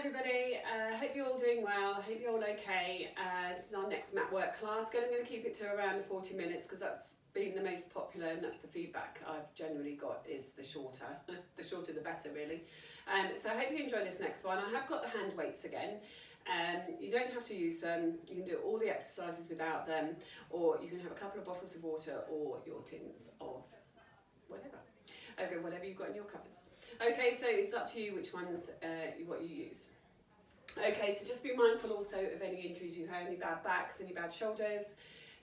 everybody, hope you're all doing well, hope you're all okay. This is our next mat work class. I'm going to keep it to around 40 minutes because that's been the most popular and that's the feedback I've generally got is the shorter. The shorter the better really. So I hope you enjoy this next one. I have got the hand weights again. You don't have to use them, you can do all the exercises without them, or you can have a couple of bottles of water or your tins of whatever. Okay, whatever you've got in your cupboards. Okay, so it's up to you which ones, what you use. Okay, so just be mindful also of any injuries you have, any bad backs, any bad shoulders.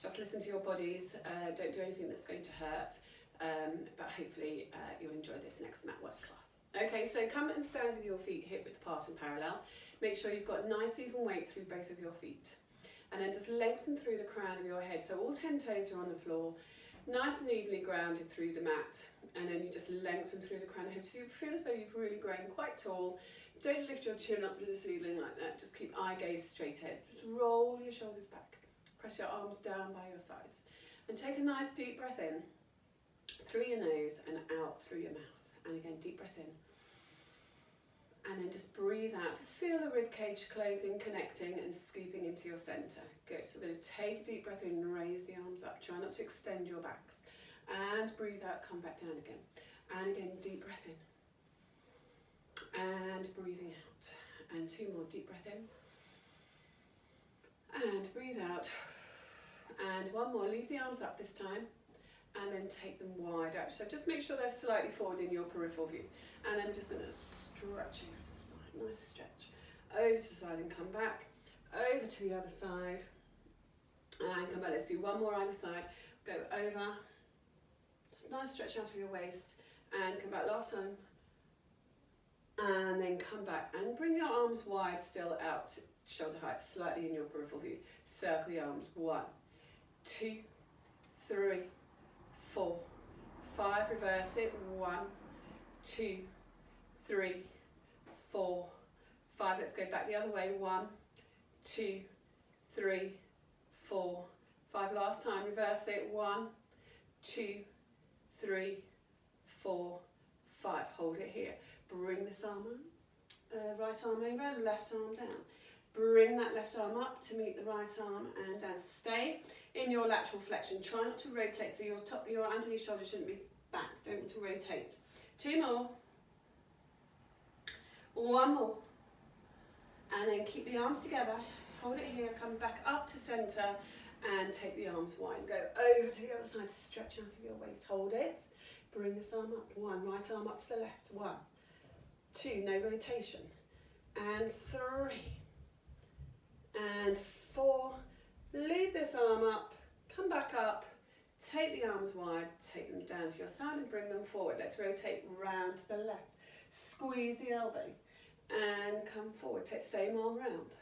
Just listen to your bodies, don't do anything that's going to hurt, but hopefully you'll enjoy this next mat work class. Okay, so come and stand with your feet hip width apart and parallel. Make sure you've got nice even weight through both of your feet. And then just lengthen through the crown of your head, so all 10 toes are on the floor. Nice and evenly grounded through the mat, and then you just lengthen through the crown of the head so you feel as though you've really grown quite tall. Don't lift your chin up to the ceiling like that, just keep eye gaze straight ahead. Just roll your shoulders back, press your arms down by your sides, and take a nice deep breath in through your nose and out through your mouth. And again, deep breath in, and then just breathe out. Just feel the rib cage closing, connecting and scooping into your centre. Good. So we're going to take a deep breath in and raise the arms up. Try not to extend your backs. And breathe out, come back down again. And again, deep breath in. And breathing out. And two more, deep breath in. And breathe out. And one more, leave the arms up this time. And then take them wide out. So just make sure they're slightly forward in your peripheral view. And I'm just going to stretch over to the side. Nice stretch. Over to the side and come back. Over to the other side. And come back. Let's do one more either side. Go over. Just nice stretch out of your waist. And come back last time. And then come back. And bring your arms wide still out. Shoulder height slightly in your peripheral view. Circle the arms. 1, 2, 3, 4, 5, reverse it. 1, 2, 3, 4, 5. Let's go back the other way. 1, 2, 3, 4, 5. Last time, reverse it. 1, 2, 3, 4, 5. Hold it here. Bring this arm on. Right arm over, left arm down. Bring that left arm up to meet the right arm and down. Stay in your lateral flexion. Try not to rotate, so your underneath shoulder shouldn't be back. Don't want to rotate. 2 more. 1 more. And then keep the arms together. Hold it here. Come back up to centre and take the arms wide. Go over to the other side. Stretch out of your waist. Hold it. Bring this arm up. 1. Right arm up to the left. 1, 2. No rotation. And 3. And 4, leave this arm up, come back up, take the arms wide, take them down to your side and bring them forward. Let's rotate round to the left. Squeeze the elbow and come forward. Take the same arm round,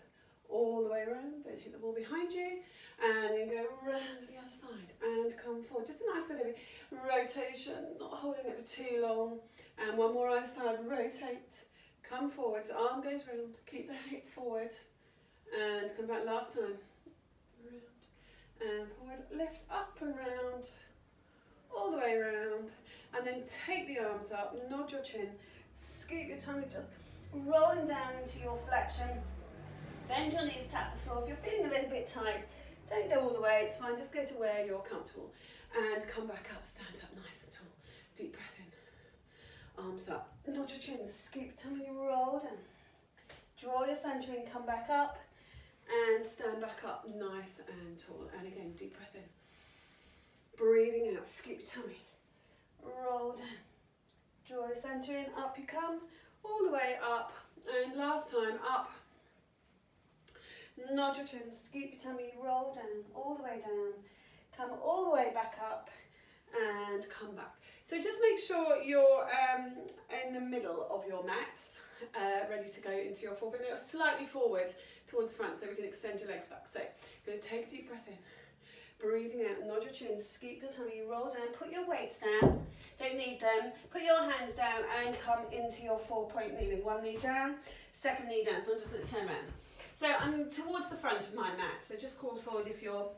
all the way around. Don't hit the wall behind you. And then go round to the other side and come forward. Just a nice bit of rotation, not holding it for too long. And one more either side, rotate, come forwards, arm goes round, keep the hip forward. And come back last time, round and forward, lift up and round, all the way around, and then take the arms up, nod your chin, scoop your tummy, just rolling down into your flexion, bend your knees, tap the floor. If you're feeling a little bit tight, don't go all the way, it's fine, just go to where you're comfortable, and come back up, stand up nice and tall, deep breath in, arms up, nod your chin, scoop tummy, roll down, draw your centre in, come back up, and stand back up nice and tall. And again, deep breath in. Breathing out, scoop your tummy. Roll down. Draw your centre in, up you come. All the way up. And last time, up. Nod your chin, scoop your tummy, roll down, all the way down. Come all the way back up and come back. So just make sure you're in the middle of your mats. Ready to go into your forward. But slightly forward towards the front so we can extend your legs back. So you're going to take a deep breath in, breathing out, nod your chin, scoop your tummy, roll down, put your weights down, don't need them, put your hands down and come into your 4-point kneeling. 1 knee down, 2nd knee down, so I'm just going to turn around. So I'm towards the front of my mat, so just call forward if you're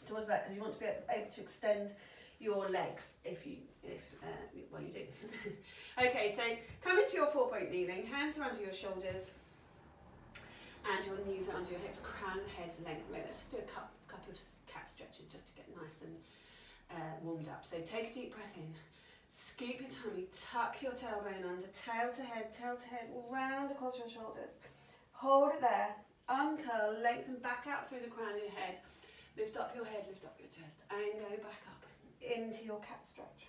towards the back because you want to be able to extend your legs well you do. Okay, so come into your 4-point kneeling, hands are under your shoulders, and your knees are under your hips, crown of the head's length away. Let's just do a couple of cat stretches just to get nice and warmed up. So take a deep breath in, scoop your tummy, tuck your tailbone under, tail to head, round across your shoulders. Hold it there, uncurl, lengthen back out through the crown of your head, lift up your head, lift up your chest, and go back up into your cat stretch.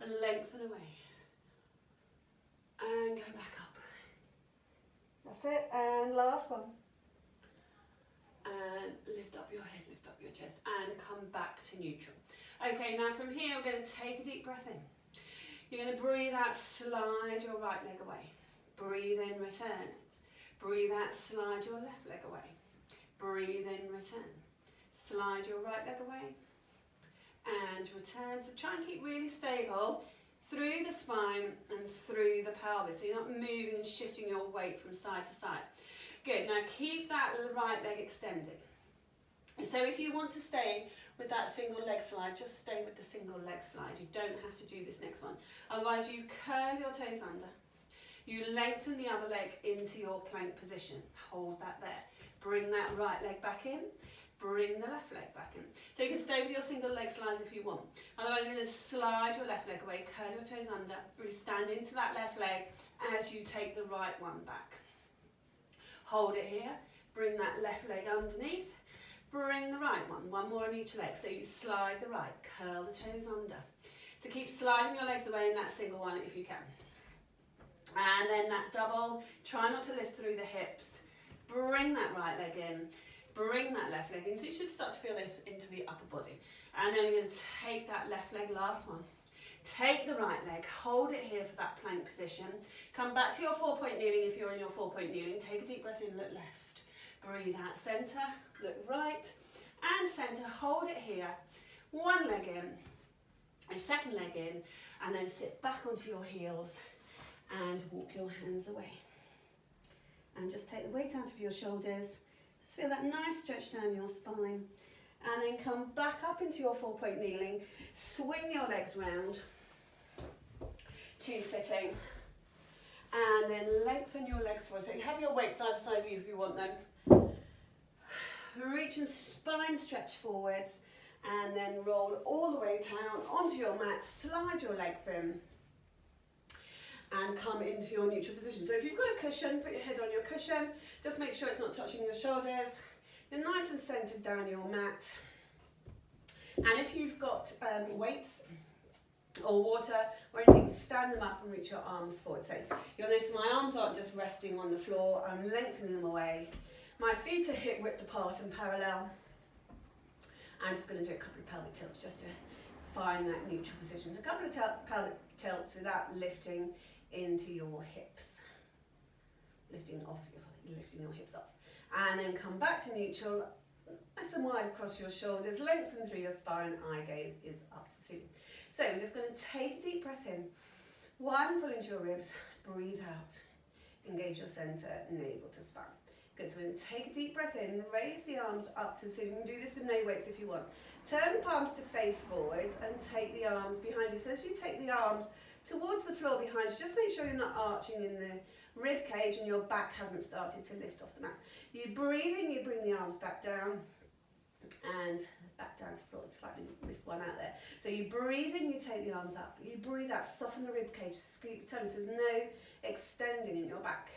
And lengthen away, and go back up. That's it, and last one. And lift up your head, lift up your chest, and come back to neutral. Okay, now from here we're going to take a deep breath in. You're going to breathe out, slide your right leg away. Breathe in, return it. Breathe out, slide your left leg away. Breathe in, return. Slide your right leg away. And return. So try and keep really stable through the spine and through the pelvis. So you're not moving and shifting your weight from side to side. Good, now keep that right leg extended. So if you want to stay with that single leg slide, just stay with the single leg slide. You don't have to do this next one. Otherwise you curl your toes under. You lengthen the other leg into your plank position. Hold that there. Bring that right leg back in. Bring the left leg back in. So you can stay with your single leg slides if you want. Otherwise you're going to slide your left leg away, curl your toes under, really stand into that left leg as you take the right one back. Hold it here, bring that left leg underneath, bring the right one more on each leg. So you slide the right, curl the toes under. So keep sliding your legs away in that single one if you can. And then that double, try not to lift through the hips. Bring that right leg in, bring that left leg in. So you should start to feel this into the upper body. And then we're going to take that left leg, last one. Take the right leg, hold it here for that plank position. Come back to your 4-point kneeling if you're in your 4-point kneeling. Take a deep breath in, look left. Breathe out, centre, look right, and centre. Hold it here. One leg in, a second leg in, and then sit back onto your heels and walk your hands away. And just take the weight out of your shoulders. Just feel that nice stretch down your spine. And then come back up into your 4-point kneeling. Swing your legs round to sitting. And then lengthen your legs forward. So you have your weights either side of you if you want them. Reach and spine stretch forwards. And then roll all the way down onto your mat. Slide your legs in. And come into your neutral position. So if you've got a cushion, put your head on your cushion. Just make sure it's not touching your shoulders. You're nice and centered down your mat. And if you've got weights or water or anything, stand them up and reach your arms forward. So you'll notice my arms aren't just resting on the floor, I'm lengthening them away. My feet are hip width apart and parallel. I'm just going to do a couple of pelvic tilts just to find that neutral position. So a couple of pelvic tilts without lifting into your hips. Lifting your hips off. And then come back to neutral, nice and wide across your shoulders, lengthen through your spine, eye gaze is up to the ceiling. So we're just going to take a deep breath in, widen full into your ribs, breathe out, engage your centre, navel to spine. Good, so we're going to take a deep breath in, raise the arms up to the ceiling. You can do this with no weights if you want. Turn the palms to face forwards and take the arms behind you. So as you take the arms towards the floor behind you, just make sure you're not arching in the rib cage and your back hasn't started to lift off the mat. You breathe in, you bring the arms back down and back down to the floor. Slightly missed one out there. So you breathe in, you take the arms up. You breathe out, soften the rib cage, scoop your tummy. So there's no extending in your back.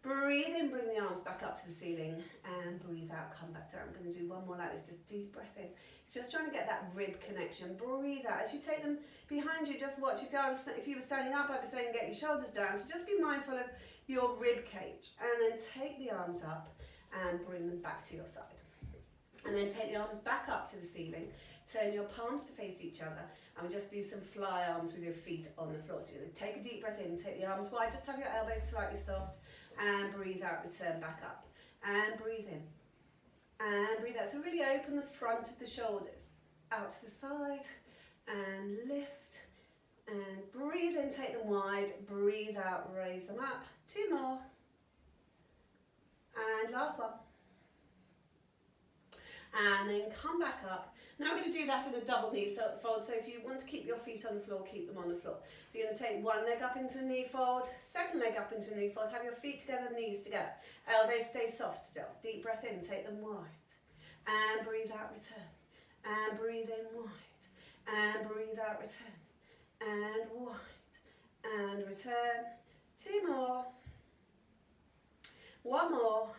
Breathe in, bring the arms back up to the ceiling and breathe out, come back down. I'm going to do one more like this, just deep breath in. It's just trying to get that rib connection. Breathe out. As you take them behind you, just watch. If you were standing up, I'd be saying get your shoulders down. So just be mindful of your rib cage and then take the arms up and bring them back to your side. And then take the arms back up to the ceiling. Turn your palms to face each other and we just do some fly arms with your feet on the floor. So you're going to take a deep breath in, take the arms wide, just have your elbows slightly soft and breathe out, return back up and breathe in and breathe out. So really open the front of the shoulders out to the side and lift and breathe in, take them wide, breathe out, raise them up. 2 more and last one. And then come back up. Now we're going to do that in a double knee fold. So if you want to keep your feet on the floor, keep them on the floor. So you're going to take one leg up into a knee fold, second leg up into a knee fold, have your feet together, knees together. Elbows stay soft still. Deep breath in, take them wide. And breathe out, return. And breathe in wide. And breathe out, return. And wide. And return. Two more. One more.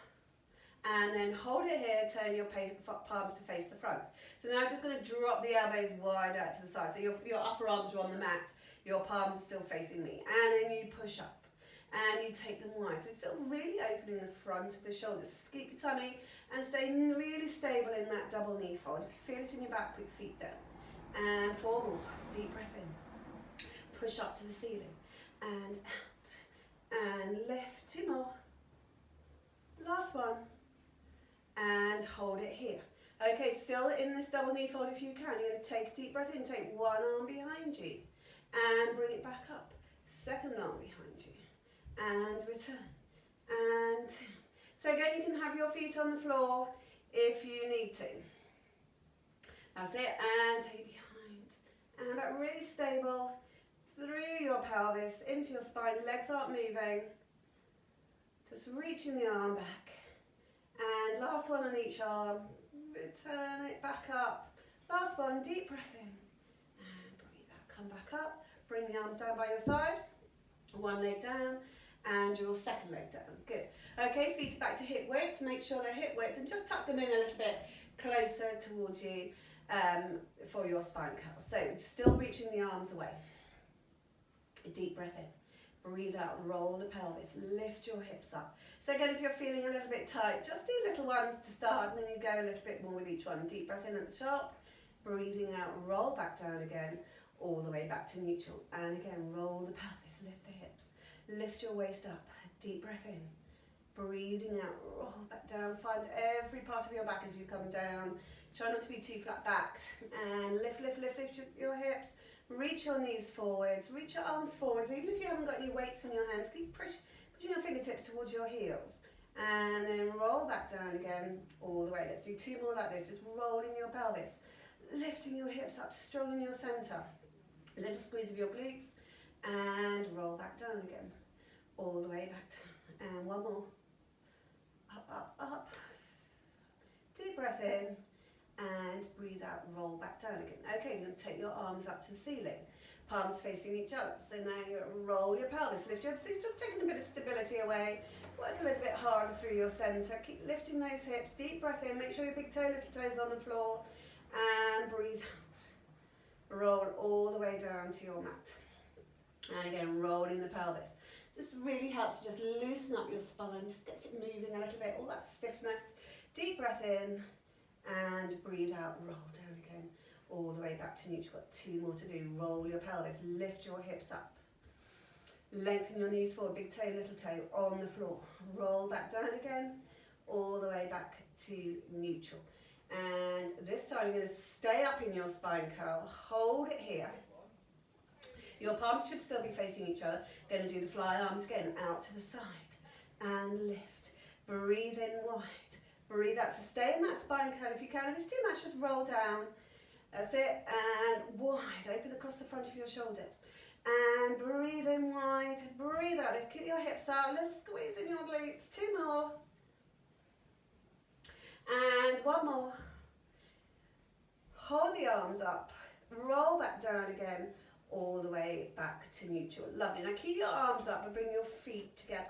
And then hold it here, turn your palms to face the front. So now I'm just going to drop the elbows wide out to the side. So your upper arms are on the mat, your palms are still facing me. And then you push up and you take them wide. So it's still really opening the front of the shoulders. Keep your tummy and stay really stable in that double knee fold. If you feel it in your back, put your feet down. And four more. Deep breath in. Push up to the ceiling and out. And lift. Two more. Last one. And hold it here. Okay, still in this double knee fold if you can. You're going to take a deep breath in, take one arm behind you and bring it back up. Second arm behind you and return. And so again, you can have your feet on the floor if you need to. That's it, and take it behind. And but really stable through your pelvis, into your spine, legs aren't moving. Just reaching the arm back. And last one on each arm, return it back up. Last one, deep breath in. And breathe out, come back up. Bring the arms down by your side. One leg down and your second leg down. Good. Okay, feet back to hip width. Make sure they're hip width and just tuck them in a little bit closer towards you for your spine curl. So still reaching the arms away. A deep breath in. Breathe out, roll the pelvis, lift your hips up. So again, if you're feeling a little bit tight, just do little ones to start and then you go a little bit more with each one. Deep breath in at the top, breathing out, roll back down again, all the way back to neutral. And again, roll the pelvis, lift the hips, lift your waist up, deep breath in. Breathing out, roll back down, find every part of your back as you come down. Try not to be too flat backed. And lift, lift, lift, lift your hips. Reach your knees forwards, reach your arms forwards, even if you haven't got any weights in your hands, keep pushing your fingertips towards your heels. And then roll back down again, all the way. Let's do two more like this, just rolling your pelvis, lifting your hips up, strong in your centre. A little squeeze of your glutes, and roll back down again, all the way back down. And one more. Up, up, up. Deep breath in. And breathe out, roll back down again. Okay, you're going to take your arms up to the ceiling, palms facing each other. So now you roll your pelvis, lift your hips. So you're just taking a bit of stability away. Work a little bit harder through your centre. Keep lifting those hips. Deep breath in. Make sure your big toe, little toes on the floor. And breathe out. Roll all the way down to your mat. And again, rolling the pelvis. This really helps to just loosen up your spine. Just gets it moving a little bit. All that stiffness. Deep breath in. And breathe out, roll down again, all the way back to neutral. Got two more to do. Roll your pelvis, lift your hips up. Lengthen your knees forward, big toe, little toe on the floor. Roll back down again, all the way back to neutral. And this time you're going to stay up in your spine curl, hold it here. Your palms should still be facing each other. Going to do the fly arms again, out to the side. And lift. Breathe in wide. Breathe out, so stay in that spine curl if you can. If it's too much, just roll down. That's it, and wide, open across the front of your shoulders. And breathe in wide, breathe out, lift, keep your hips out, a little squeeze in your glutes. Two more. And one more. Hold the arms up, roll back down again, all the way back to neutral. Lovely, now keep your arms up and bring your feet together.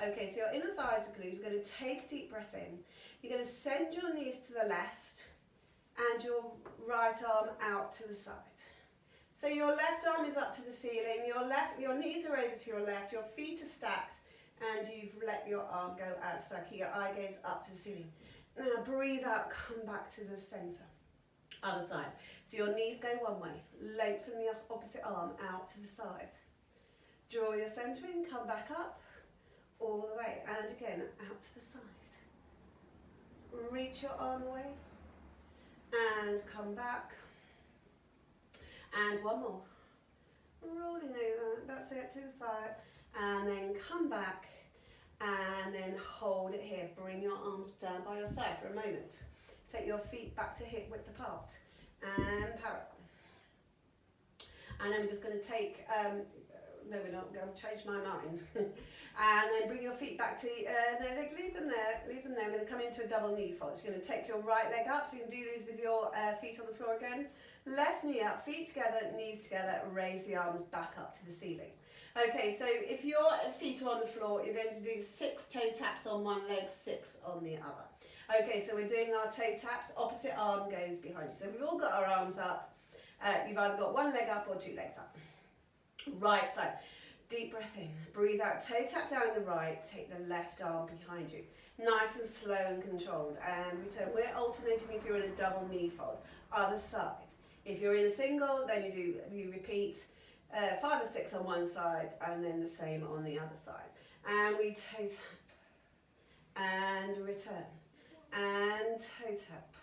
Okay, so your inner thighs are glued. We're going to take a deep breath in. You're going to send your knees to the left and your right arm out to the side. So your left arm is up to the ceiling, your knees are over to your left, your feet are stacked, and you've let your arm go outside. Keep your eye gaze up to the ceiling. Now breathe out, come back to the centre. Other side. So your knees go one way. Lengthen the opposite arm out to the side. Draw your centre in, come back up. All the way, and again, out to the side. Reach your arm away, and come back. And one more. Rolling over, that's it, to the side. And then come back, and then hold it here. Bring your arms down by your side for a moment. Take your feet back to hip width apart and parallel. And then we're just going to take, no we're not, going to change my mind. And then bring your feet back to, leave them there. We're going to come into a double knee fold. You're going to take your right leg up, so you can do these with your feet on the floor again. Left knee up, feet together, knees together, raise the arms back up to the ceiling. Okay, so if your feet are on the floor, you're going to do 6 toe taps on one leg, 6 on the other. Okay, so we're doing our toe taps, opposite arm goes behind you. So we've all got our arms up. You've either got one leg up or 2 legs up. Right side. Deep breath in, breathe out, toe tap down the right, take the left arm behind you. Nice and slow and controlled, and return. We're alternating if you're in a double knee fold. Other side. If you're in a single, then you repeat 5 or 6 on one side, and then the same on the other side. And we toe tap, and return, and toe tap.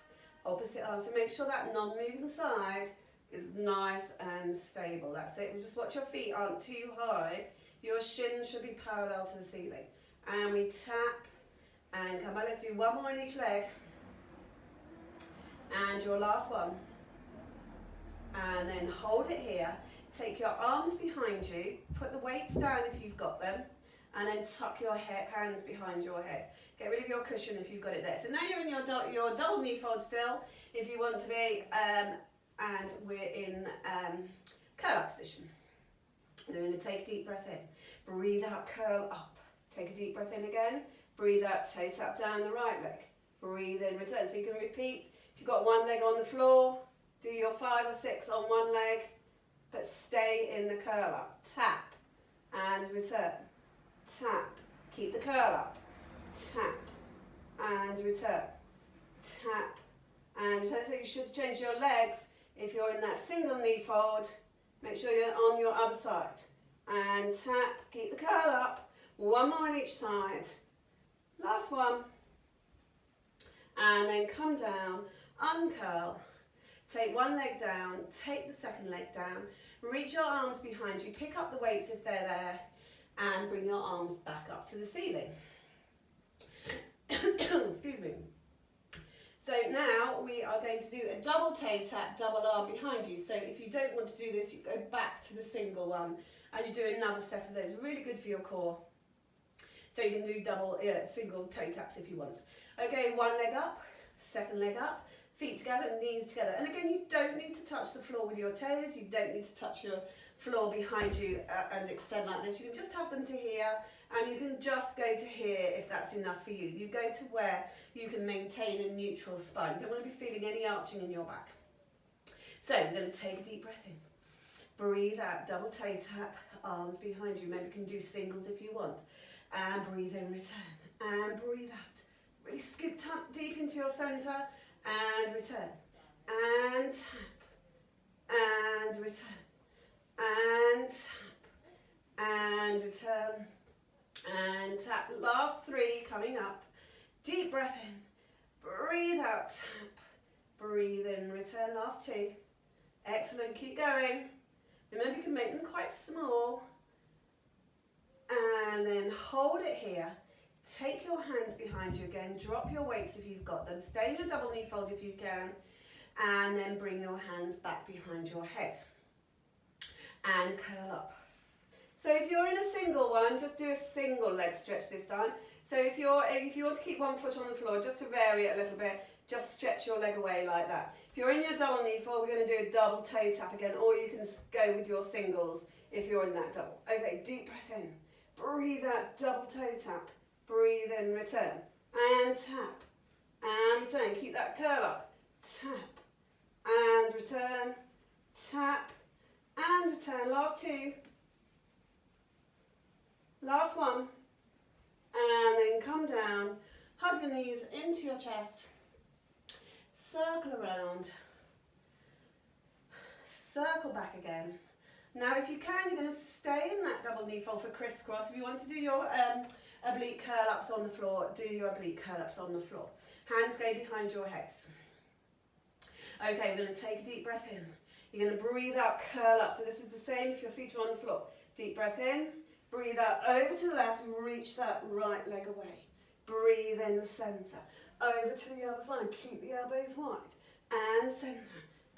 Opposite arm, so make sure that non-moving side is nice and stable. That's it. We just watch your feet aren't too high. Your shins should be parallel to the ceiling. And we tap and come back. Let's do one more in each leg. And your last one. And then hold it here. Take your arms behind you. Put the weights down if you've got them. And then tuck your hands behind your head. Get rid of your cushion if you've got it there. So now you're in your double knee fold still, if you want to be. And we're in curl up position. We're going to take a deep breath in. Breathe out, curl up. Take a deep breath in again. Breathe out, toe tap down the right leg. Breathe in, return. So you can repeat. If you've got one leg on the floor, do your 5 or 6 on one leg, but stay in the curl up. Tap and return. Tap. Keep the curl up. Tap and return. Tap and return. So you should change your legs. If you're in that single knee fold, make sure you're on your other side. And tap, keep the curl up. One more on each side. Last one. And then come down, uncurl. Take one leg down, take the second leg down. Reach your arms behind you. Pick up the weights if they're there. And bring your arms back up to the ceiling. Excuse me. So now we are going to do a double toe tap, double arm behind you. So if you don't want to do this, you go back to the single one and you do another set of those. Really good for your core. So you can do single toe taps if you want. Okay, one leg up, second leg up, feet together, knees together. And again, you don't need to touch the floor with your toes. You don't need to touch your floor behind you and extend like this. You can just tap them to here, and you can just go to here if that's enough for you. You go to where you can maintain a neutral spine. You don't want to be feeling any arching in your back. So we're going to take a deep breath in. Breathe out, double toe tap, arms behind you. Maybe you can do singles if you want. And breathe in, return. And breathe out. Really scoop deep into your centre and return. And tap. And return. And tap. And return. And tap. Last 3 coming up. Deep breath in. Breathe out. Tap. Breathe in. Return. Last 2. Excellent. Keep going. Remember, you can make them quite small. And then hold it here. Take your hands behind you again. Drop your weights if you've got them. Stay in your double knee fold if you can. And then bring your hands back behind your head. And curl up. So if you're in a single one, just do a single leg stretch this time. So if you want to keep one foot on the floor, just to vary it a little bit, just stretch your leg away like that. If you're in your double knee fold, we're going to do a double toe tap again, or you can go with your singles if you're in that double. Okay, deep breath in. Breathe out, double toe tap. Breathe in, return. And tap. And return. Keep that curl up. Tap. And return. Tap. And return. Last 2. Last one. And then come down. Hug your knees into your chest. Circle around. Circle back again. Now if you can, you're going to stay in that double knee fold for crisscross. If you want to do your oblique curl-ups on the floor, do your oblique curl-ups on the floor. Hands go behind your heads. Okay, we're going to take a deep breath in. You're going to breathe out, curl up. So this is the same if your feet are on the floor. Deep breath in, breathe out over to the left, reach that right leg away. breathe in the centre. Over to the other side, keep the elbows wide. And centre,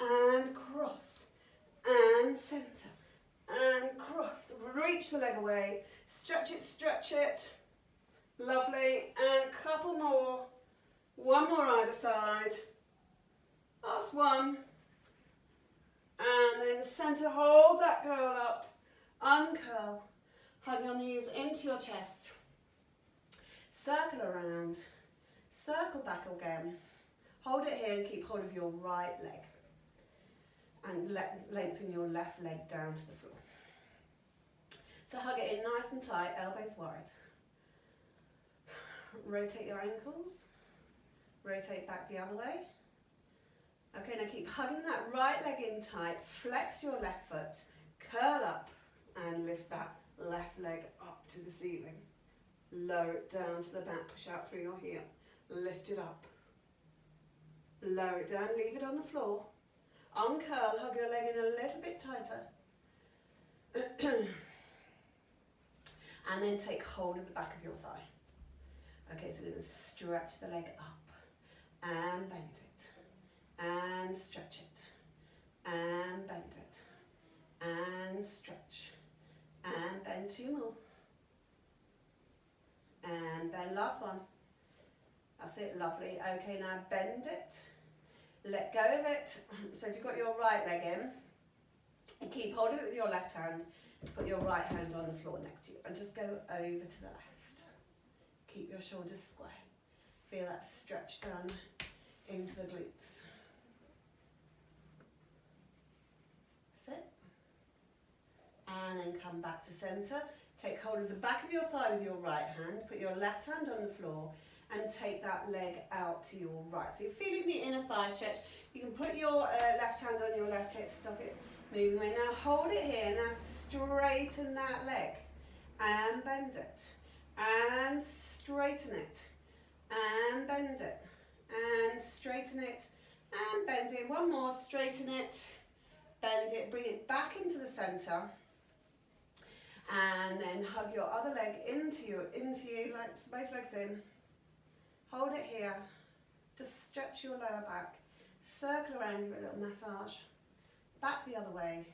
and cross, and centre, and cross. Reach the leg away, stretch it. Lovely, and a couple more. One more either side. Last one. And then centre, hold that girl up. Uncurl. Hug your knees into your chest. Circle around. Circle back again. Hold it here and keep hold of your right leg. And lengthen your left leg down to the floor. So hug it in nice and tight, elbows wide. Rotate your ankles. Rotate back the other way. Okay, now keep hugging that right leg in tight. Flex your left foot. Curl up and lift that left leg up to the ceiling. Lower it down to the back. Push out through your heel. Lift it up. Lower it down. Leave it on the floor. Uncurl. Hug your leg in a little bit tighter. And then take hold of the back of your thigh. Okay, so we're going to stretch the leg up and bend it and stretch it and bend it and stretch and bend. Two more and bend. Last one. That's it, lovely. Okay, now bend it, let go of it. So if you've got your right leg in, and keep hold of it with your left hand, put your right hand on the floor next to you and just go over to the left. Keep your shoulders square. Feel that stretch down into the glutes. That's it. And then come back to centre. Take hold of the back of your thigh with your right hand. Put your left hand on the floor and take that leg out to your right. So you're feeling the inner thigh stretch. You can put your left hand on your left hip, stop it moving away. Now hold it here. Now straighten that leg and bend it. And straighten it, and bend it, and straighten it, and bend it. One more, straighten it, bend it, bring it back into the centre, and then hug your other leg into you, like both legs in. Hold it here, just stretch your lower back, circle around, give it a little massage, back the other way.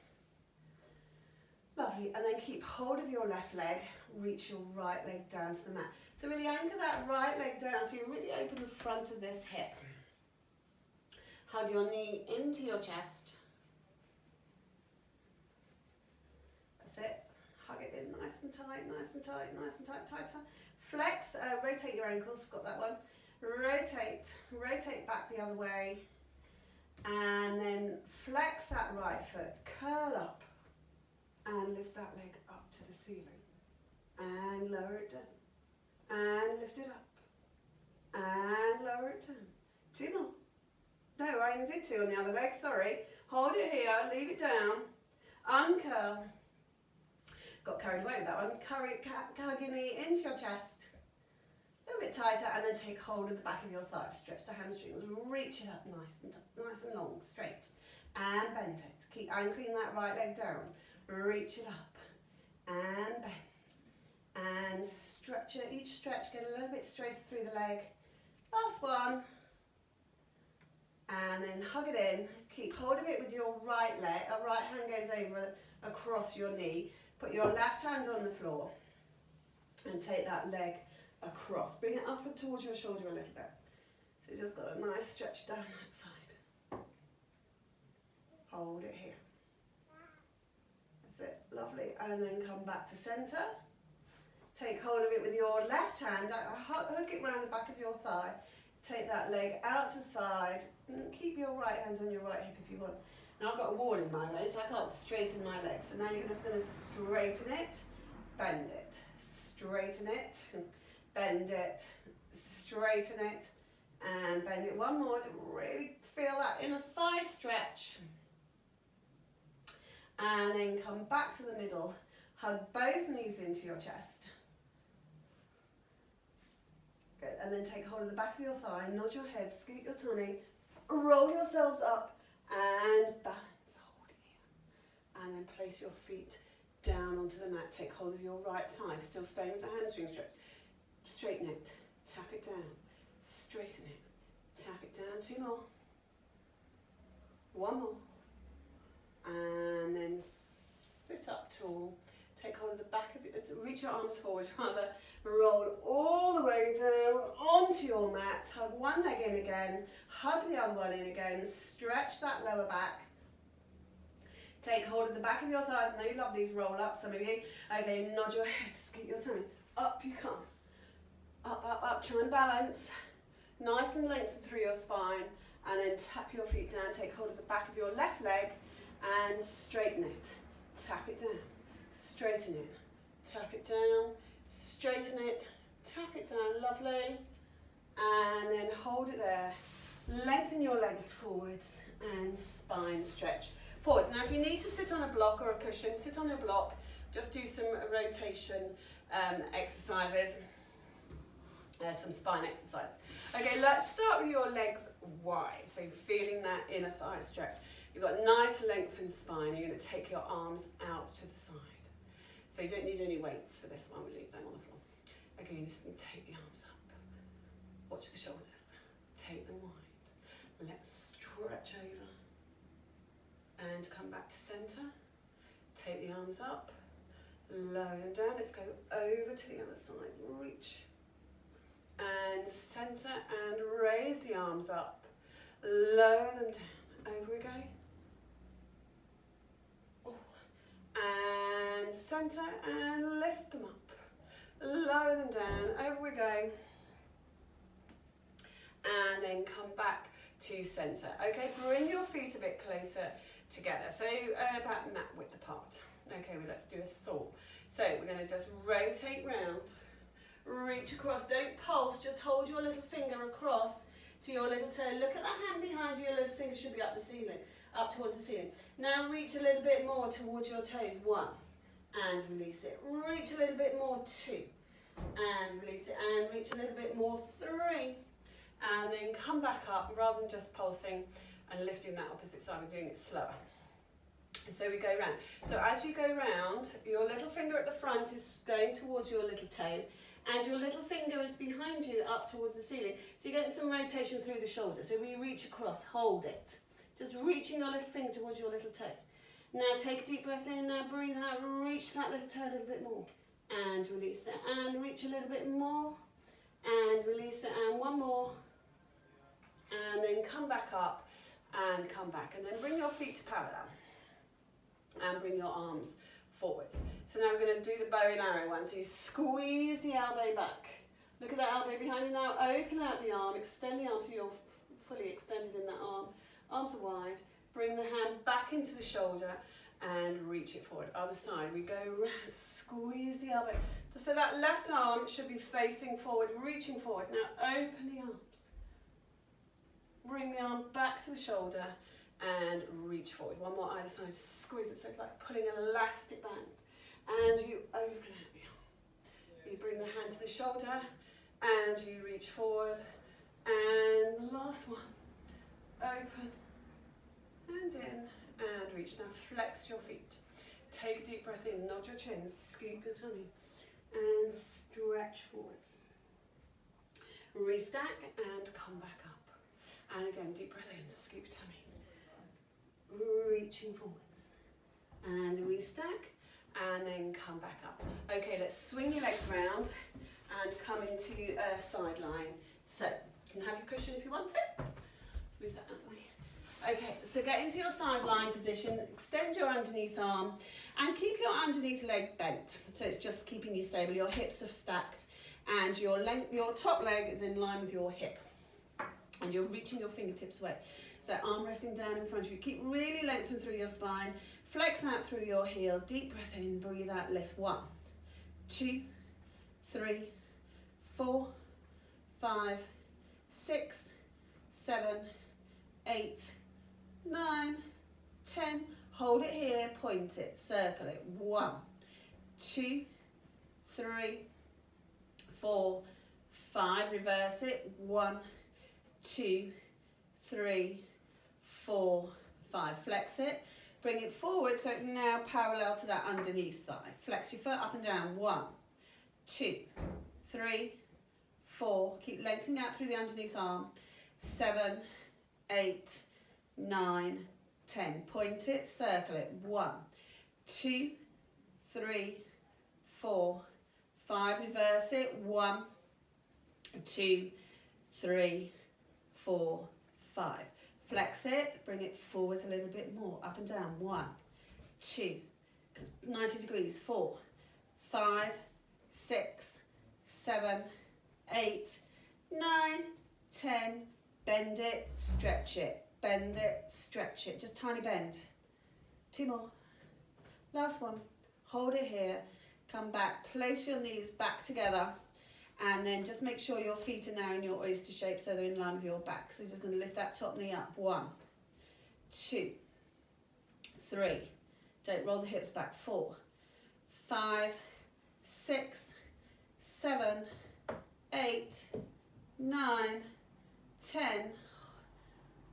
Lovely, and then keep hold of your left leg, reach your right leg down to the mat. So really anchor that right leg down so you really open the front of this hip. Hug your knee into your chest. That's it. Hug it in nice and tight, nice and tight, nice and tight, tighter. Flex, rotate your ankles, got that one. Rotate back the other way. And then flex that right foot, curl up. And lift that leg up to the ceiling. And lower it down. And lift it up. And lower it down. Two more. No, I only did two on the other leg, sorry. Hold it here, leave it down. Uncurl. Got carried away with that one. Hug your knee into your chest. A little bit tighter, and then take hold of the back of your thigh. Stretch the hamstrings. Reach it up nice and long, straight. And bend it. Keep anchoring that right leg down. Reach it up and bend and stretch it. Each stretch, get a little bit straighter through the leg. Last one. And then hug it in. Keep hold of it with your right leg. Right hand goes over across your knee. Put your left hand on the floor and take that leg across. Bring it up and towards your shoulder a little bit. So you just got a nice stretch down that side. Hold it here. That's it, lovely. And then come back to centre. Take hold of it with your left hand. Hook it round the back of your thigh. Take that leg out to the side. And keep your right hand on your right hip if you want. Now I've got a wall in my way, so I can't straighten my legs. So now you're just going to straighten it, bend it, straighten it, bend it, straighten it, and bend it. One more to really feel that inner thigh stretch. And then come back to the middle. Hug both knees into your chest. Good. And then take hold of the back of your thigh, nod your head, scoot your tummy, roll yourselves up and balance. Hold it here. And then place your feet down onto the mat. Take hold of your right thigh, still staying with the hamstring stretch. Straighten it, tap it down, straighten it, tap it down, 2 more, 1 more, and then sit up tall, take hold of the back of it, reach your arms forward rather, roll all the way down onto your mat, hug one leg in again, hug the other one in again, stretch that lower back, take hold of the back of your thighs. I know you love these roll ups, some of you. Okay, nod your head, scoot your tongue, up you come, up, up, up, try and balance, nice and lengthened through your spine, and then tap your feet down, take hold of the back of your left leg, and straighten it, tap it down, straighten it, tap it down, straighten it, tap it down, lovely, and then hold it there, lengthen your legs forwards, and spine stretch forwards. Now if you need to sit on a block or a cushion, sit on your block, just do some rotation exercises, some spine exercise. Okay, let's start with your legs wide, so you're feeling that inner thigh stretch. You've got a nice lengthened spine, you're going to take your arms out to the side. So you don't need any weights for this one, we'll leave them on the floor. Okay, you just take the arms up, watch the shoulders, take them wide. Let's stretch over and come back to centre. Take the arms up, lower them down, let's go over to the other side, reach and centre and raise the arms up, lower them down, over we go. And centre and lift them up, lower them down, over we go, and then come back to centre. Okay, bring your feet a bit closer together, so about mat width apart. Okay, well, let's do a saw. So we're going to just rotate round, reach across, don't pulse, just hold your little finger across to your little toe. Look at the hand behind you, your little finger should be up the ceiling, up towards the ceiling. Now reach a little bit more towards your toes, 1, and release it. Reach a little bit more, 2, and release it, and reach a little bit more, 3, and then come back up rather than just pulsing and lifting that opposite side, we're doing it slower. So we go round. So as you go round, your little finger at the front is going towards your little toe, and your little finger is behind you up towards the ceiling. So you're getting some rotation through the shoulder. So we reach across, hold it. Just reaching your little finger towards your little toe. Now take a deep breath in, now breathe out, reach that little toe a little bit more. And release it, and reach a little bit more. And release it, and 1 more. And then come back up, and come back. And then bring your feet to parallel. And bring your arms forward. So now we're going to do the bow and arrow one. So you squeeze the elbow back. Look at that elbow behind you now. Open out the arm. Extend the arm so you're fully extended in that arm. Arms are wide. Bring the hand back into the shoulder and reach it forward. Other side. We go round. Squeeze the elbow. Just so that left arm should be facing forward, reaching forward. Now open the arms. Bring the arm back to the shoulder and reach forward. 1 more either side, squeeze it so it's like pulling an elastic band. And you open out the arm. You bring the hand to the shoulder and you reach forward. And last one, open and in and reach. Now flex your feet. Take a deep breath in, nod your chin, scoop your tummy and stretch forwards. Restack and come back up. And again, deep breath in, scoop your tummy. Reaching forwards and restack and then come back up. Okay, let's swing your legs round and come into a sideline. So you can have your cushion if you want to. Let's move that out of the way. Okay, so get into your sideline position, extend your underneath arm and keep your underneath leg bent. So it's just keeping you stable. Your hips are stacked and your top leg is in line with your hip and you're reaching your fingertips away. So arm resting down in front of you. Keep really lengthened through your spine. Flex out through your heel. Deep breath in, breathe out, lift. 1, 2, 3, 4, 5, 6, 7, 8, 9, 10. Hold it here, point it, circle it. 1, 2, 3, 4, 5. Reverse it. 1, 2, 3, 4, 5. Flex it. Bring it forward so it's now parallel to that underneath thigh. Flex your foot up and down. 1, 2, 3, 4, keep lengthening out through the underneath arm, 7, 8, 9, 10. Point it, circle it. 1, 2, 3, 4, 5. Reverse it. 1, 2, 3, 4, 5. Flex it, bring it forwards a little bit more, up and down. 1, 2, 90 degrees. 4, 5, 6, 7, 8, 9, 10. Bend it, stretch it. Bend it, stretch it. Just tiny bend. 2 more. Last one. Hold it here. Come back. Place your knees back together. And then just make sure your feet are now in your oyster shape so they're in line with your back. So you're just going to lift that top knee up. 1, 2, 3. Don't roll the hips back. 4, 5, 6, 7, 8, 9, 10.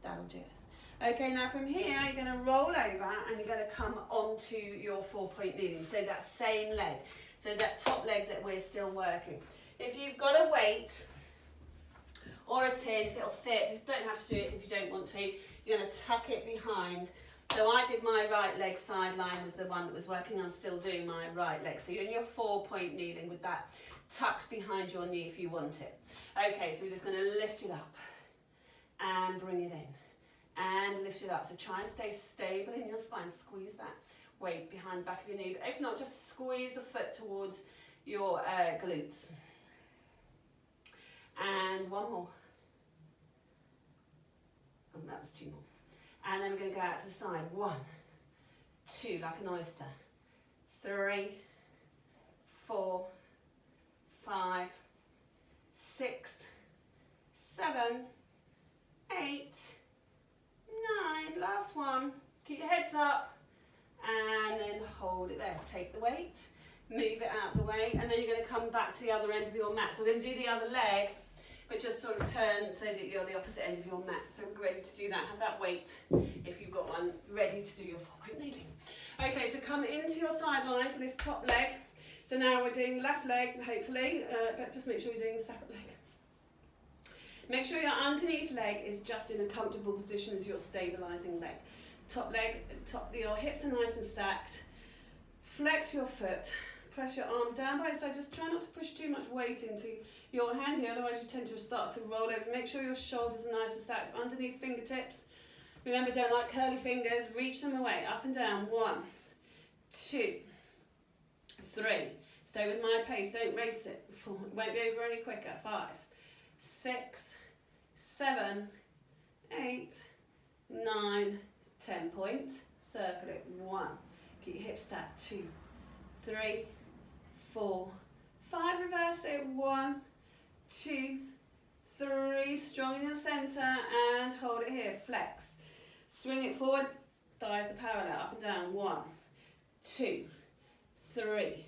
That'll do us. Okay, now from here you're going to roll over and you're going to come onto your 4-point kneeling. So that same leg. So that top leg that we're still working. If you've got a weight or a tin, if it'll fit, you don't have to do it if you don't want to. You're going to tuck it behind. So I did my right leg sideline was the one that was working. I'm still doing my right leg. So you're in your 4-point kneeling with that tucked behind your knee if you want it. Okay, so we're just going to lift it up and bring it in and lift it up. So try and stay stable in your spine. Squeeze that weight behind the back of your knee. But if not, just squeeze the foot towards your glutes. And 1 more. And that was 2 more. And then we're going to go out to the side. 1, 2, like an oyster. 3, 4, 5, 6, 7, 8, 9. Last one. Keep your heads up. And then hold it there. Take the weight. Move it out of the way. And then you're going to come back to the other end of your mat. So we're going to do the other leg, but just sort of turn so that you're the opposite end of your mat. So we're ready to do that. Have that weight, if you've got one, ready to do your 4-point kneeling. Okay, so come into your sideline for this top leg. So now we're doing left leg, hopefully, but just make sure you're doing a separate leg. Make sure your underneath leg is just in a comfortable position as your stabilising leg. Top leg, your hips are nice and stacked. Flex your foot. Press your arm down by your side. Just try not to push too much weight into your hand here, otherwise you tend to start to roll over. Make sure your shoulders are nice and stacked underneath fingertips. Remember, don't like curly fingers. Reach them away, up and down. 1, 2, 3. Stay with my pace. Don't race it. 4. It won't be over any quicker. 5, 6, 7, 8, 9, 10. Point. Circle it. 1. Keep your hips stacked. 2, 3, 4, 5. Reverse it. 1, 2, 3. Strong in your centre and hold it here. Flex. Swing it forward. Thighs are parallel. Up and down. 1, 2, 3,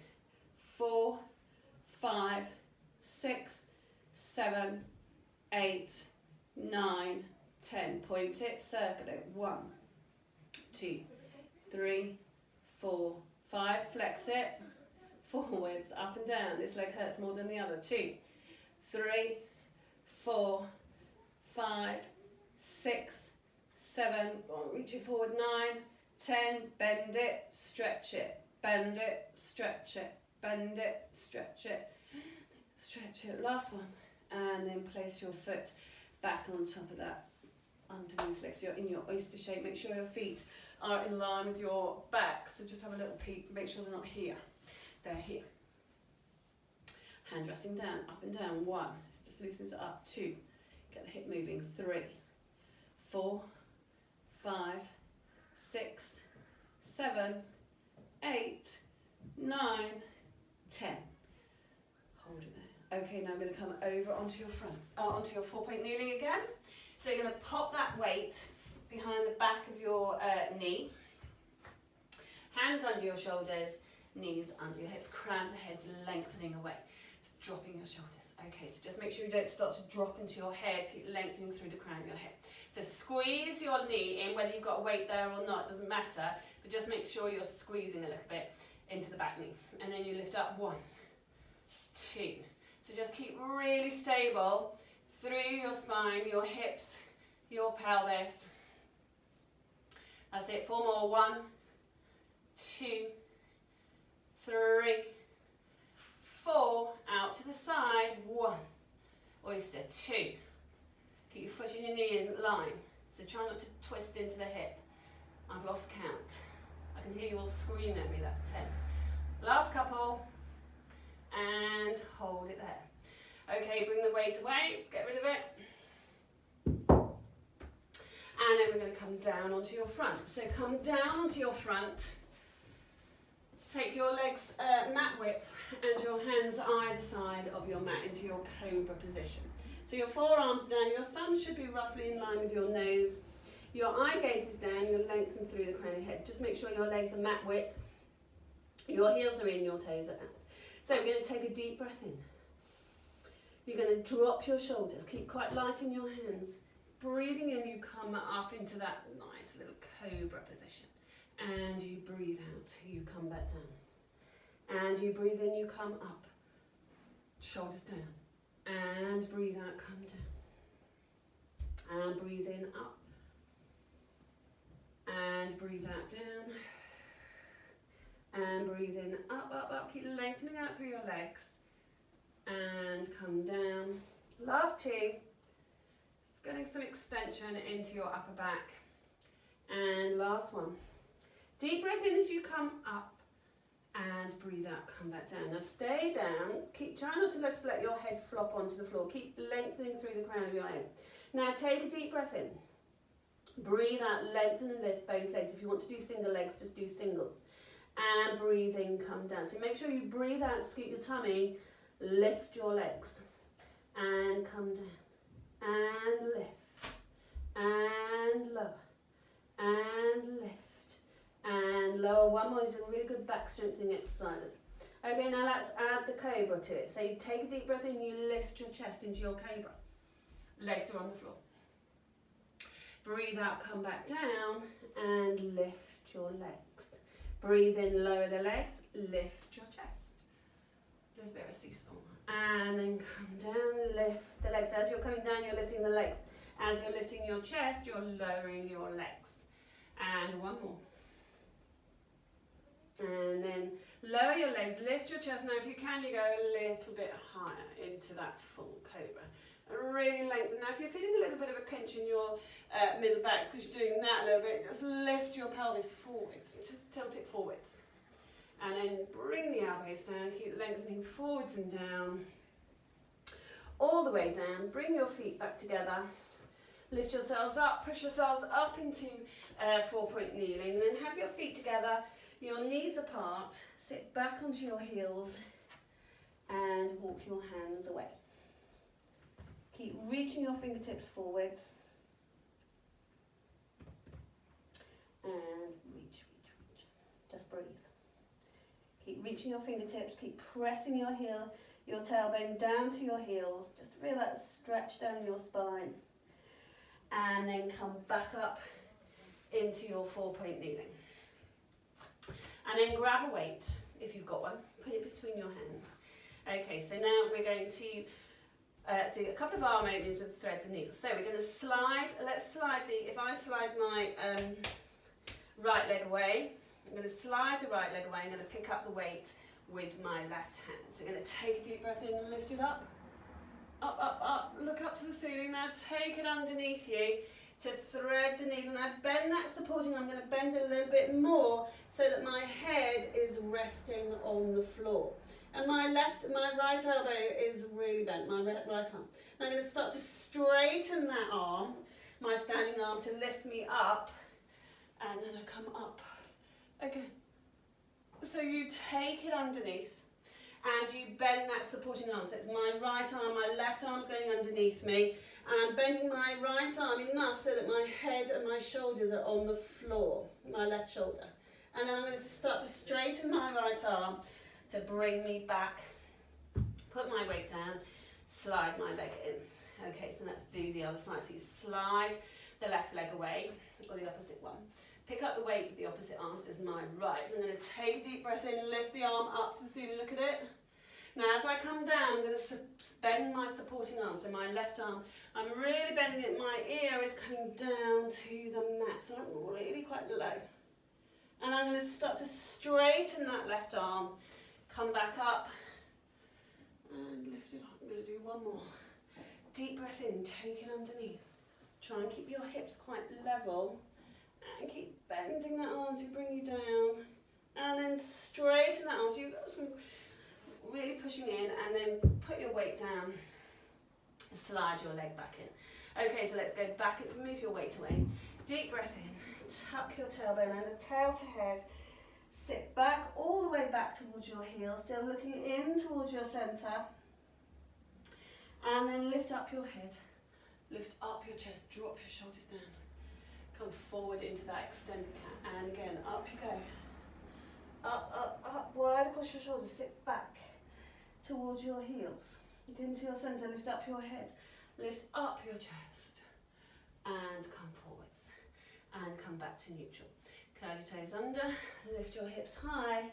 4, 5, 6, 7, 8, 9, 10. Point it. Circle it. 1, 2, 3, 4, 5. Flex it. Forwards, up and down. This leg hurts more than the other. 2, 3, 4, 5, 6, 7. Reach it forward. 9, 10. Bend it, stretch it. Bend it, stretch it. Bend it, stretch it. Stretch it. Last one. And then place your foot back on top of that underneath leg. So you're in your oyster shape. Make sure your feet are in line with your back. So just have a little peek. Make sure they're not here. They're here. Hand resting down, up and down. 1. This just loosens it up. 2. Get the hip moving. 3, 4, 5, 6, 7, 8, 9, 10. Hold it there. Okay, now I'm going to come over onto your front, onto your 4-point kneeling again. So you're going to pop that weight behind the back of your knee. Hands under your shoulders, knees under your hips, crown of the head's lengthening away. It's dropping your shoulders. Okay, so just make sure you don't start to drop into your head, keep lengthening through the crown of your head. So squeeze your knee in, whether you've got a weight there or not, doesn't matter, but just make sure you're squeezing a little bit into the back knee. And then you lift up. 1, 2. So just keep really stable through your spine, your hips, your pelvis. That's it, 4 more. 1, 2, 3, 4. Out to the side. 1. Oyster. 2. Keep your foot and your knee in line. So try not to twist into the hip. I've lost count. I can hear you all scream at me. That's 10. Last couple. And hold it there. Okay, bring the weight away. Get rid of it. And then we're going to come down onto your front. So come down onto your front. Take your legs mat width and your hands either side of your mat into your cobra position. So your forearms down, your thumbs should be roughly in line with your nose. Your eye gaze is down, you're lengthened through the crown of your head. Just make sure your legs are mat width. Your heels are in, your toes are out. So we're going to take a deep breath in. You're going to drop your shoulders, keep quite light in your hands. Breathing in, you come up into that nice little cobra position. And you breathe out, you come back down. And you breathe in, you come up. Shoulders down. And breathe out, come down. And breathe in, up. And breathe out, down. And breathe in, up, up, up. Keep lengthening out through your legs. And come down. Last 2. Just getting some extension into your upper back. And last 1. Deep breath in as you come up. And breathe out, come back down. Now stay down. Try not to let your head flop onto the floor. Keep lengthening through the crown of your head. Now take a deep breath in. Breathe out, lengthen and lift both legs. If you want to do single legs, just do singles. And breathe in, come down. So make sure you breathe out, scoot your tummy, lift your legs. And come down. And lift. And lower. And lift. And lower. 1 more is a really good back strengthening exercise. Okay, now let's add the cobra to it. So you take a deep breath in, you lift your chest into your cobra. Legs are on the floor. Breathe out, come back down, and lift your legs. Breathe in, lower the legs, lift your chest. A little bit of a seesaw. And then come down, lift the legs. As you're coming down, you're lifting the legs. As you're lifting your chest, you're lowering your legs. And 1 more. And then lower your legs, lift your chest. Now if you can, you go a little bit higher into that full cobra. Really lengthen. Now if you're feeling a little bit of a pinch in your middle backs because you're doing that a little bit, just lift your pelvis forwards. Just tilt it forwards. And then bring the elbows down, keep lengthening forwards and down. All the way down. Bring your feet back together. Lift yourselves up, push yourselves up into 4-point kneeling. Then have your feet together. Your knees apart, sit back onto your heels and walk your hands away. Keep reaching your fingertips forwards and reach. Just breathe. Keep reaching your fingertips, keep pressing your tailbone down to your heels. Just feel that stretch down your spine. And then come back up into your 4-point kneeling. And then grab a weight, if you've got one, put it between your hands. Okay, so now we're going to do a couple of arm openings with thread the needle. So we're going to slide, if I slide my right leg away, I'm going to slide the right leg away, I'm going to pick up the weight with my left hand. So I'm going to take a deep breath in and lift it up. Up, up, up, look up to the ceiling. Now take it underneath you to thread the needle. Now bend that supporting, I'm going to bend it a little bit more so that my head is resting on the floor. And my right elbow is really bent, my right arm. I'm going to start to straighten that arm, my standing arm, to lift me up, and then I come up again. So you take it underneath, and you bend that supporting arm. So it's my right arm, my left arm's going underneath me, and I'm bending my right arm enough so that my head and my shoulders are on the floor, my left shoulder. And then I'm going to start to straighten my right arm to bring me back, put my weight down, slide my leg in. Okay, so let's do the other side. So you slide the left leg away, or the opposite one. Pick up the weight with the opposite arm, so this is my right. So I'm going to take a deep breath in, lift the arm up to the ceiling, look at it. Now as I come down, I'm going to bend my supporting arm, so my left arm, I'm really bending it, my ear is coming down to the mat, so I'm really quite low. And I'm going to start to straighten that left arm, come back up, and lift it up. I'm going to do one more. Deep breath in, take it underneath. Try and keep your hips quite level, and keep bending that arm to bring you down, and then straighten that arm. So you've got some really pushing in, and then put your weight down, slide your leg back in. Okay, so let's go back and move your weight away. Deep breath in, tuck your tailbone under, tail to head, sit back all the way back towards your heels, still looking in towards your centre, and then lift up your head, lift up your chest, drop your shoulders down, come forward into that extended cat, and again, up you go. Up, up, up, wide across your shoulders, sit back towards your heels. Look into your centre, lift up your head, lift up your chest, and come forwards, and come back to neutral. Curl your toes under, lift your hips high,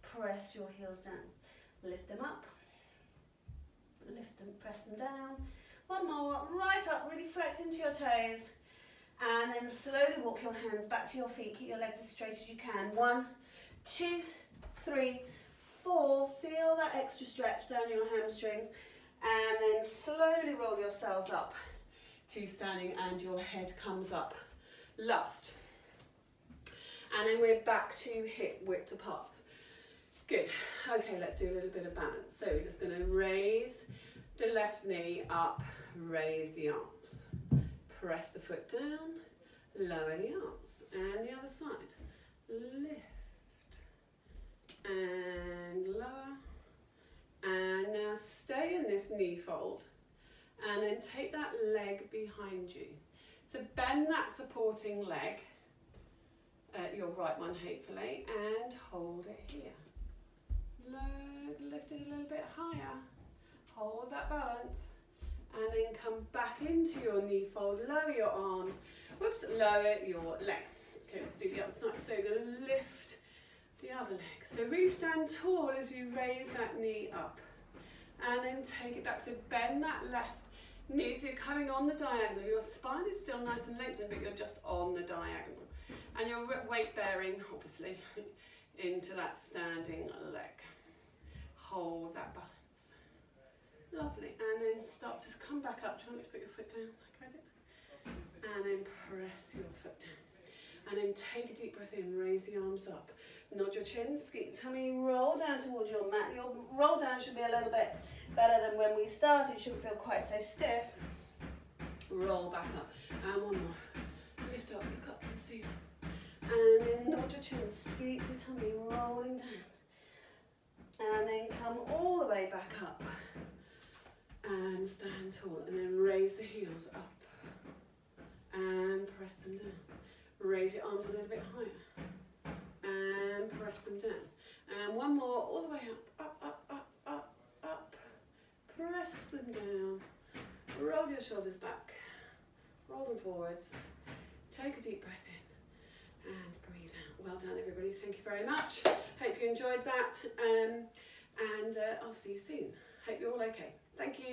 press your heels down. Lift them up, lift them, press them down. One more, right up, really flex into your toes, and then slowly walk your hands back to your feet. Keep your legs as straight as you can. 1, 2, 3, 4. Feel that extra stretch down your hamstrings, and then slowly roll yourselves up to standing, and your head comes up last. And then we're back to hip width apart. Good. Okay, let's do a little bit of balance. So we're just going to raise the left knee up, raise the arms. Press the foot down, lower the arms. And the other side. Lift. And lower. And now stay in this knee fold. And then take that leg behind you. So bend that supporting leg. Your right one hopefully, and hold it here. Lift it a little bit higher, hold that balance, and then come back into your knee fold, lower your arms, whoops, lower your leg. Okay, let's do the other side. So you're going to lift the other leg. So really stand tall as you raise that knee up, and then take it back. So bend that left knee, so you're coming on the diagonal. Your spine is still nice and lengthened, but you're just on the diagonal. And your weight bearing, obviously, into that standing leg. Hold that balance. Lovely. And then start to come back up. Try not to put your foot down like I did. And then press your foot down. And then take a deep breath in. Raise the arms up. Nod your chin. Skeet your tummy. Roll down towards your mat. Your roll down should be a little bit better than when we started. It shouldn't feel quite so stiff. Roll back up. And one more. Lift up. Look up to the ceiling. And then nod your chin, sweep your tummy, rolling down. And then come all the way back up. And stand tall. And then raise the heels up. And press them down. Raise your arms a little bit higher. And press them down. And one more, all the way up, up, up, up, up, up. Press them down. Roll your shoulders back. Roll them forwards. Take a deep breath in. And breathe out. Well done, everybody. Thank you very much. Hope you enjoyed that. And I'll see you soon. Hope you're all okay. Thank you.